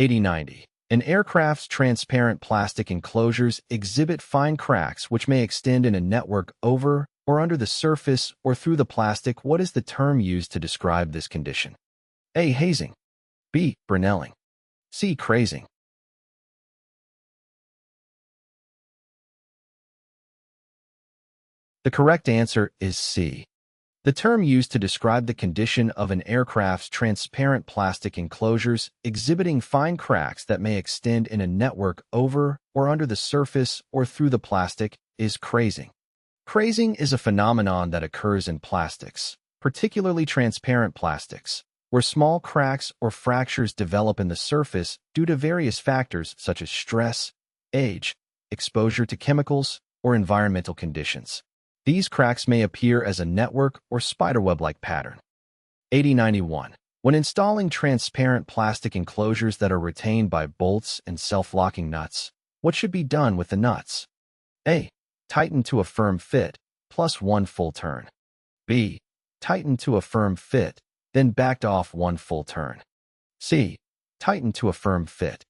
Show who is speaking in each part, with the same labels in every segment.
Speaker 1: Q8090. An aircraft's transparent plastic enclosures exhibit fine cracks which may extend in a network over or under the surface or through the plastic. What is the term used to describe this condition? A. Hazing. B. Brunelling. C. Crazing. The correct answer is C. The term used to describe the condition of an aircraft's transparent plastic enclosures exhibiting fine cracks that may extend in a network over or under the surface or through the plastic is crazing. Crazing is a phenomenon that occurs in plastics, particularly transparent plastics, where small cracks or fractures develop in the surface due to various factors such as stress, age, exposure to chemicals, or environmental conditions. These cracks may appear as a network or spiderweb-like pattern. Q8091. When installing transparent plastic enclosures that are retained by bolts and self-locking nuts, what should be done with the nuts? A. Tighten to a firm fit, plus 1 full turn. B. Tighten to a firm fit, then backed off 1 full turn. C. Tighten to a firm fit.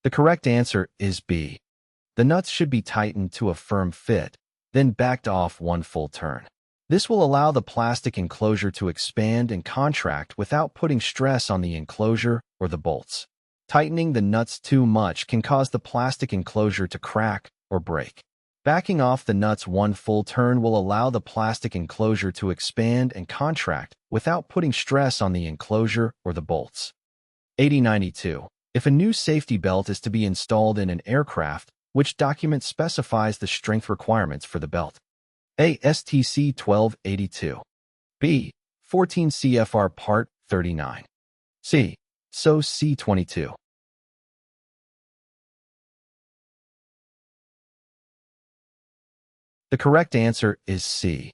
Speaker 1: The correct answer is B. The nuts should be tightened to a firm fit, then backed off 1 full turn. This will allow the plastic enclosure to expand and contract without putting stress on the enclosure or the bolts. Tightening the nuts too much can cause the plastic enclosure to crack or break. Backing off the nuts 1 full turn will allow the plastic enclosure to expand and contract without putting stress on the enclosure or the bolts. Q8092. If a new safety belt is to be installed in an aircraft, which document specifies the strength requirements for the belt? A. STC 1282. B. 14 CFR Part 39. C. TSO C22. The correct answer is C.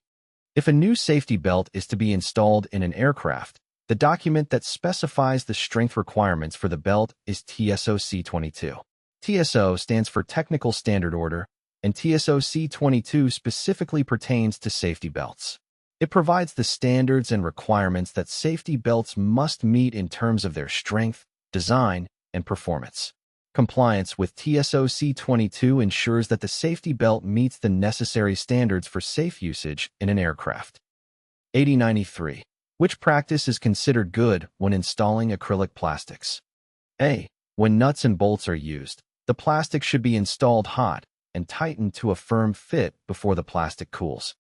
Speaker 1: If a new safety belt is to be installed in an aircraft, the document that specifies the strength requirements for the belt is TSO C22. TSO stands for Technical Standard Order, and TSO C22 specifically pertains to safety belts. It provides the standards and requirements that safety belts must meet in terms of their strength, design, and performance. Compliance with TSO C22 ensures that the safety belt meets the necessary standards for safe usage in an aircraft. Q8093. Which practice is considered good when installing acrylic plastics? A. When nuts and bolts are used, the plastic should be installed hot and tightened to a firm fit before the plastic cools.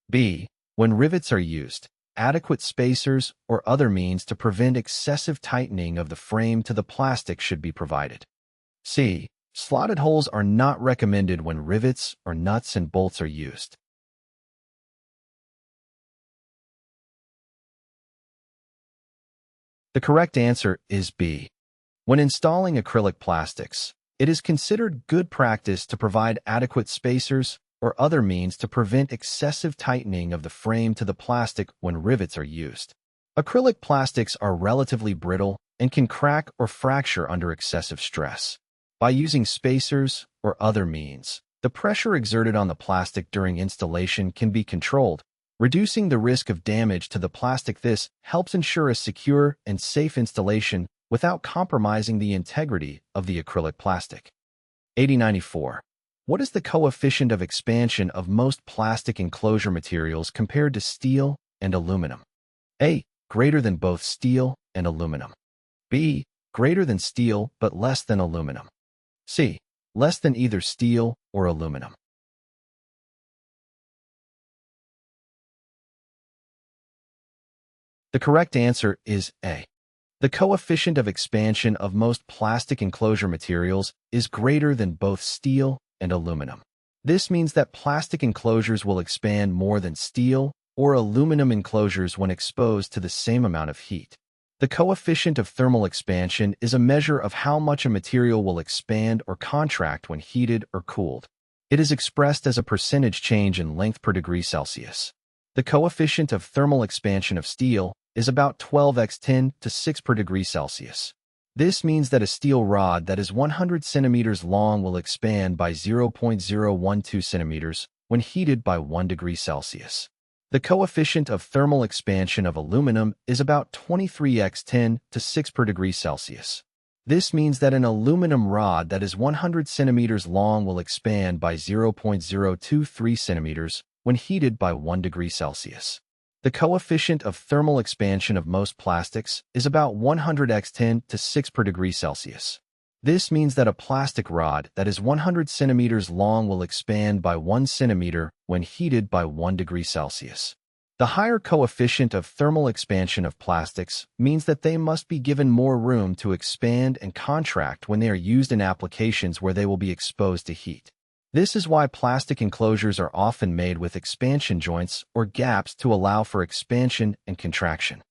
Speaker 1: B. When rivets are used, adequate spacers or other means to prevent excessive tightening of the frame to the plastic should be provided. C. Slotted holes are not recommended when rivets or nuts and bolts are used. The correct answer is B. When installing acrylic plastics, it is considered good practice to provide adequate spacers or other means to prevent excessive tightening of the frame to the plastic when rivets are used. Acrylic plastics are relatively brittle and can crack or fracture under excessive stress. By using spacers or other means, the pressure exerted on the plastic during installation can be controlled, reducing the risk of damage to the plastic. This helps ensure a secure and safe installation without compromising the integrity of the acrylic plastic. Q8094. What is the coefficient of expansion of most plastic enclosure materials compared to steel and aluminum? A. Greater than both steel and aluminum. B. Greater than steel but less than aluminum. C. Less than either steel or aluminum. The correct answer is A. The coefficient of expansion of most plastic enclosure materials is greater than both steel and aluminum. This means that plastic enclosures will expand more than steel or aluminum enclosures when exposed to the same amount of heat. The coefficient of thermal expansion is a measure of how much a material will expand or contract when heated or cooled. It is expressed as a percentage change in length per degree Celsius. The coefficient of thermal expansion of steel is about 12 x 10 to 6 per degree Celsius. This means that a steel rod that is 100 centimeters long will expand by 0.012 centimeters when heated by 1 degree Celsius. The coefficient of thermal expansion of aluminum is about 23 x 10 to 6 per degree Celsius. This means that an aluminum rod that is 100 centimeters long will expand by 0.023 centimeters when heated by 1 degree Celsius. The coefficient of thermal expansion of most plastics is about 100 x 10 to 6 per degree Celsius. This means that a plastic rod that is 100 centimeters long will expand by 1 centimeter when heated by 1 degree Celsius. The higher coefficient of thermal expansion of plastics means that they must be given more room to expand and contract when they are used in applications where they will be exposed to heat. This is why plastic enclosures are often made with expansion joints or gaps to allow for expansion and contraction.